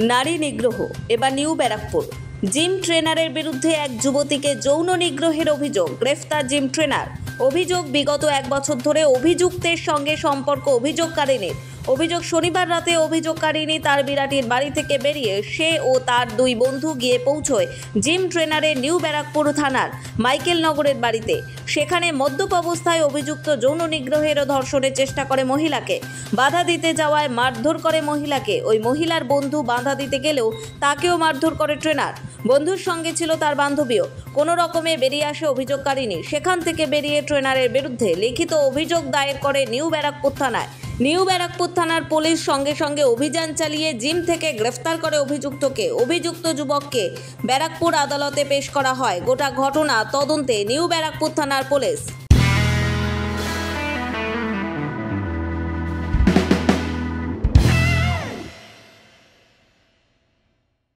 নারী নিগ্রহ এবার নিউ ব্যারাকপুর। জিম ট্রেনারের বিরুদ্ধে এক যুবতীকে যৌন নিগ্রহের অভিযোগ, গ্রেফতার জিম ট্রেনার। অভিযোগ, বিগত 1 বছর ধরে অভিযুক্তের সঙ্গে সম্পর্ক অভিযোগকারিনীর। অভিযোগ, শনিবার রাতে অভিযোগকারিনী তার বিরাটির বাড়ি থেকে বেরিয়ে সে ও তার 2 বন্ধু গিয়ে পৌঁছয় জিম ট্রেনারের নিউ ব্যারাকপুর থানার মাইকেল নগরের বাড়িতে। সেখানে মদ্যপ অবস্থায় অভিযুক্ত যৌন নিগ্রহের ও ধর্ষণের চেষ্টা করে মহিলাকে। বাধা দিতে যাওয়ায় মারধর করে মহিলাকে। ওই মহিলার বন্ধু বাধা দিতে গেলেও তাকেও মারধর করে ট্রেনার। বন্ধুর সঙ্গে ছিল তার বান্ধবীও। কোনো রকমে বেরিয়ে আসে অভিযোগকারিনী। সেখান থেকে বেরিয়ে ট্রেনারের বিরুদ্ধে লিখিত অভিযোগ দায়ের করে নিউ ব্যারাকপুর থানায়। নিউ ব্যারাকপুর থানার পুলিশ সঙ্গে সঙ্গে অভিযান চালিয়ে জিম থেকে গ্রেফতার করে অভিযুক্তকে। অভিযুক্ত যুবককে ব্যারাকপুর আদালতে পেশ করা হয়। গোটা ঘটনা তদন্তে নিউ ব্যারাকপুর থানার পুলিশ।